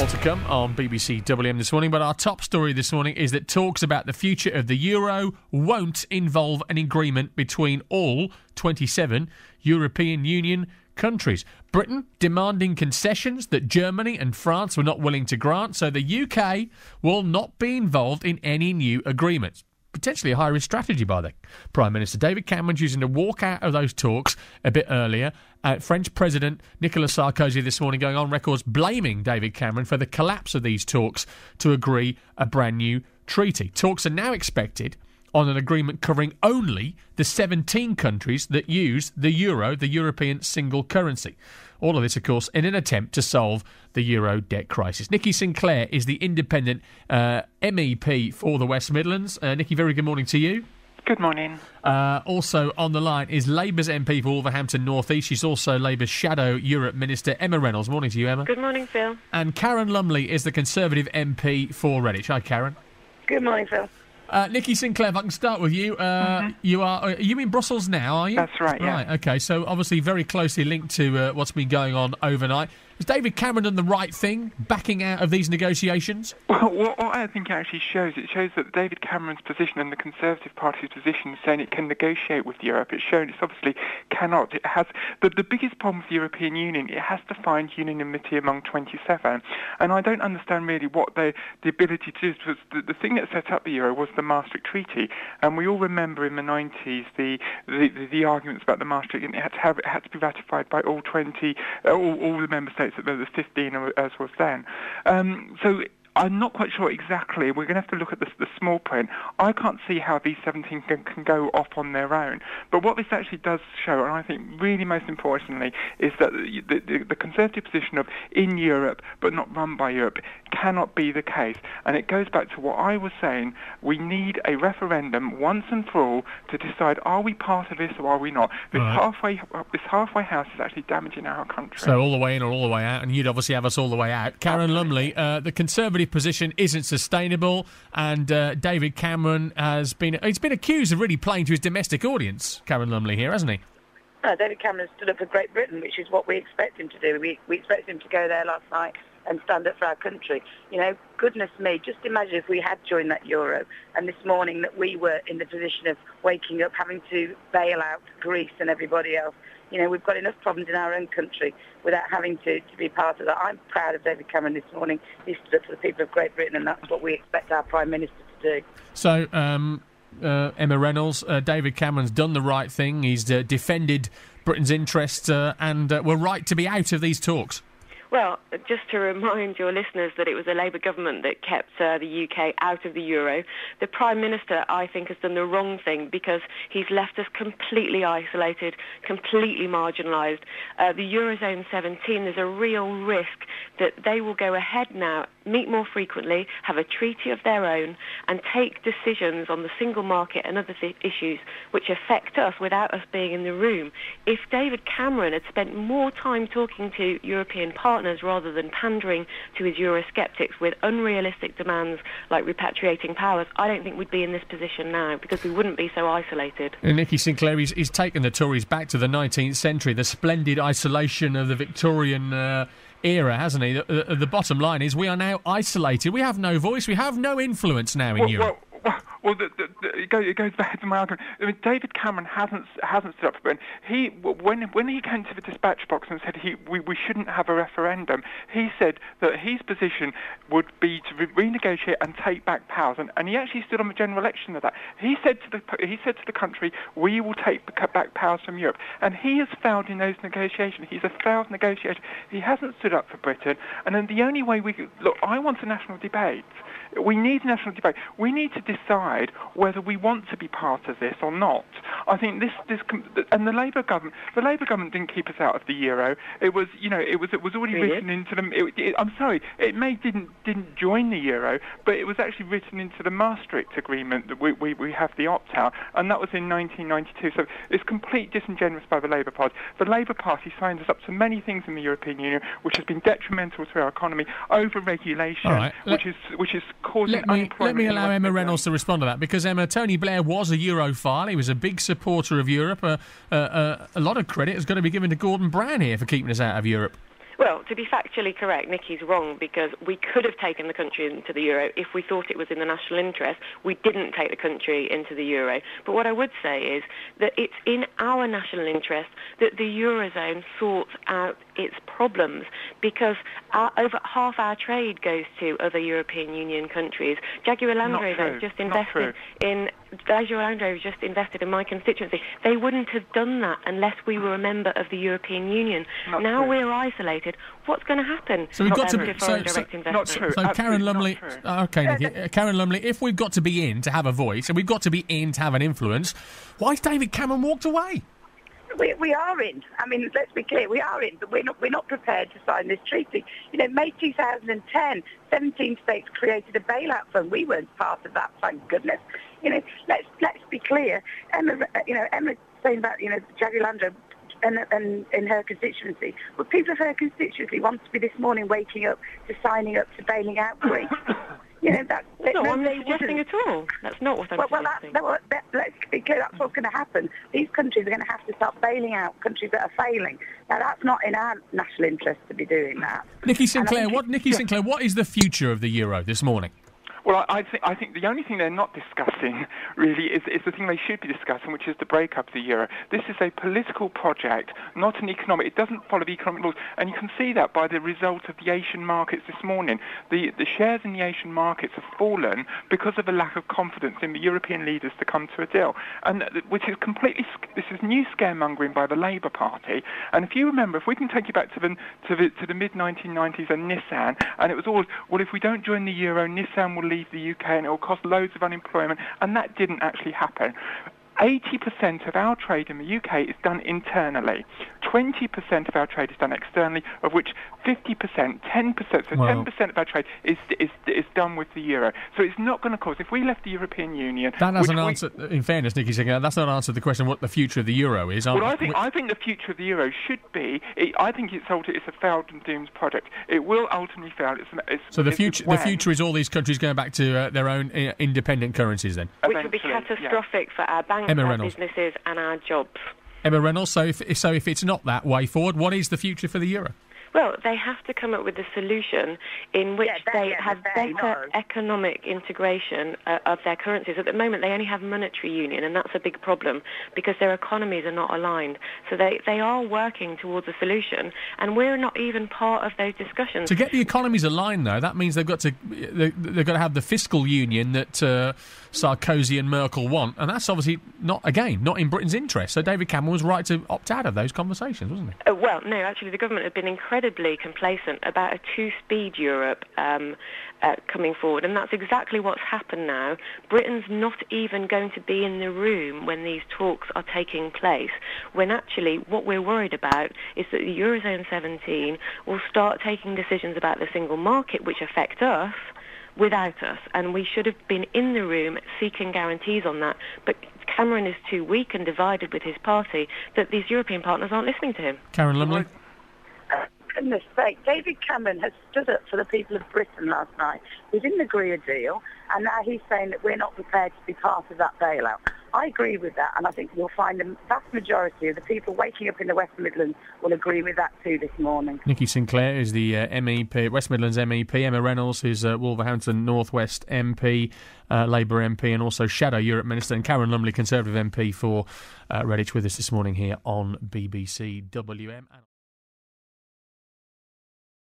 More to come on BBC WM this morning, but our top story this morning is that talks about the future of the euro won't involve an agreement between all 27 European Union countries. Britain demanding concessions that Germany and France were not willing to grant, so the UK will not be involved in any new agreements. Potentially a high-risk strategy by the Prime Minister. David Cameron choosing to walk out of those talks a bit earlier. French President Nicolas Sarkozy this morning going on record blaming David Cameron for the collapse of these talks to agree a brand new treaty. Talks are now expected on an agreement covering only the 17 countries that use the euro, the European single currency. All of this, of course, in an attempt to solve the euro debt crisis. Nikki Sinclaire is the independent MEP for the West Midlands. Nikki, very good morning to you. Good morning. Also on the line is Labour's MP for Wolverhampton North East. She's also Labour's Shadow Europe Minister, Emma Reynolds. Morning to you, Emma. Good morning, Phil. And Karen Lumley is the Conservative MP for Redditch. Hi, Karen. Good morning, Phil. Nikki Sinclaire, if I can start with you. Are you in Brussels now, are you? That's right, yeah. Right, OK, so obviously very closely linked to what's been going on overnight. Has David Cameron done the right thing, backing out of these negotiations? Well, what I think it actually shows, that David Cameron's position and the Conservative Party's position saying it can negotiate with Europe, it's shown it obviously cannot. It has the biggest problem with the European Union, it has to find unanimity among 27. And I don't understand really what the ability to do. Because the thing that set up the euro was the Maastricht Treaty. And we all remember in the 90s the arguments about the Maastricht, and it had to be ratified by all 20, all the member states. There was 15 as was then. So I'm not quite sure exactly. We're going to have to look at the small print. I can't see how these 17 can go off on their own. But what this actually does show, and I think really most importantly, is that the Conservative position of in Europe but not run by Europe cannot be the case. And it goes back to what I was saying. We need a referendum once and for all to decide, are we part of this or are we not? This halfway house is actually damaging our country. So all the way in or all the way out, and you'd obviously have us all the way out. Karen Lumley, the Conservative position isn't sustainable, and David Cameron he's been accused of really playing to his domestic audience. Karen Lumley here, hasn't he? No, David Cameron stood up for Great Britain, which is what we expect him to do. We expect him to go there last night and stand up for our country. You know, goodness me, just imagine if we had joined that euro and this morning that we were in the position of waking up having to bail out Greece and everybody else. You know, we've got enough problems in our own country without having to be part of that. I'm proud of David Cameron this morning. He stood up for the people of Great Britain, and that's what we expect our Prime Minister to do. So, Emma Reynolds, David Cameron's done the right thing. He's defended Britain's interests, and we're right to be out of these talks. Well, just to remind your listeners that it was a Labour government that kept the UK out of the euro. The Prime Minister, I think, has done the wrong thing because he's left us completely isolated, completely marginalised. The Eurozone 17, there's a real risk that they will go ahead now, meet more frequently, have a treaty of their own, and take decisions on the single market and other issues which affect us without us being in the room. If David Cameron had spent more time talking to European partners rather than pandering to his Eurosceptics with unrealistic demands like repatriating powers, I don't think we'd be in this position now because we wouldn't be so isolated. And Nikki Sinclaire, he's taken the Tories back to the 19th century, the splendid isolation of the Victorian era, hasn't he? The bottom line is we are now isolated. We have no voice. We have no influence now in Europe. Well, it goes back to my argument. I mean, David Cameron hasn't stood up for Britain. When he came to the dispatch box and said we shouldn't have a referendum, he said that his position would be to renegotiate and take back powers, and he actually stood on the general election of that. He said to the country, we will take back powers from Europe, and he has failed in those negotiations. He's a failed negotiator. He hasn't stood up for Britain, and then the only way I want a national debate. We need national debate. We need to decide whether we want to be part of this or not. I think and the Labour government didn't keep us out of the euro. It was already written into them. I'm sorry, it didn't join the euro, but it was actually written into the Maastricht Agreement that we have the opt-out, and that was in 1992. So it's complete disingenuous by the Labour Party. The Labour Party signed us up to many things in the European Union, which has been detrimental to our economy, over-regulation, which is causing unemployment. Let me allow Emma Reynolds to respond to that, because Emma, Tony Blair was a Europhile. He was a big supporter of Europe. A lot of credit has got to be given to Gordon Brown here for keeping us out of Europe. Well, to be factually correct, Nikki's wrong, because we could have taken the country into the euro if we thought it was in the national interest. We didn't take the country into the euro. But what I would say is that it's in our national interest that the Eurozone sorts out its problems, because over half our trade goes to other European Union countries. Jaguar Land Rover has just invested in my constituency. They wouldn't have done that unless we were a member of the European Union. Now we're isolated. What's going to happen? So we've got to be not true. So Karen Lumley, okay, Nikki, Karen Lumley, if we've got to be in to have a voice and we've got to be in to have an influence, why's David Cameron walked away? We are in. I mean, let's be clear, we are in, but we're not prepared to sign this treaty. May 2010, 17 states created a bailout fund. We weren't part of that, thank goodness. Let's be clear. Emma saying about Jaguar Land Rover and in her constituency. Well, people of her constituency want to be this morning waking up to signing up to bailing out Greece. That's not what I'm suggesting at all. That's not what I'm suggesting. Let's be clear, that's what's going to happen. These countries are going to have to start bailing out countries that are failing. Now, that's not in our national interest to be doing that. Nikki Sinclaire, what is the future of the euro this morning? Well, I think the only thing they're not discussing, really, is the thing they should be discussing, which is the breakup of the euro. This is a political project, not an economic. It doesn't follow the economic laws, and you can see that by the result of the Asian markets this morning. The shares in the Asian markets have fallen because of a lack of confidence in the European leaders to come to a deal, and which is this is new scaremongering by the Labour Party. And if you remember, if we can take you back to the mid 1990s and Nissan, and it was always, well, if we don't join the euro, Nissan will leave the UK and it will cost loads of unemployment, and that didn't actually happen. 80% of our trade in the UK is done internally. 20% of our trade is done externally, of which 50%, 10%, so 10% of our trade is done with the euro. So it's not going to cause, if we left the European Union... That doesn't answer, in fairness, Nikki, that's not answered the question what the future of the euro is. Well, I think the future of the euro should be, I think it's a failed and doomed project. It will ultimately fail. The future is all these countries going back to their own independent currencies then? Which would be catastrophic for our banks, our businesses and our jobs. Emma Reynolds, so if it's not that way forward, what is the future for the euro? Well, they have to come up with a solution in which they have better economic integration of their currencies. At the moment, they only have monetary union, and that's a big problem because their economies are not aligned. So they are working towards a solution, and we're not even part of those discussions. To get the economies aligned, though, that means they've got to have the fiscal union that Sarkozy and Merkel want, and that's obviously not in Britain's interest. So David Cameron was right to opt out of those conversations, wasn't he? Well, no, actually, the government have been incredibly complacent about a two-speed Europe coming forward, and that's exactly what's happened now. Britain's not even going to be in the room when these talks are taking place, when actually what we're worried about is that the Eurozone 17 will start taking decisions about the single market which affect us without us, and we should have been in the room seeking guarantees on that. But Cameron is too weak and divided with his party that these European partners aren't listening to him. Karen Lumley? Goodness sake, David Cameron has stood up for the people of Britain last night. He didn't agree a deal, and now he's saying that we're not prepared to be part of that bailout. I agree with that, and I think you'll find the vast majority of the people waking up in the West Midlands will agree with that too this morning. Nikki Sinclaire is the MEP, West Midlands MEP. Emma Reynolds is Wolverhampton North West MP, Labour MP, and also Shadow Europe Minister. And Karen Lumley, Conservative MP for Redditch, with us this morning here on BBC WM.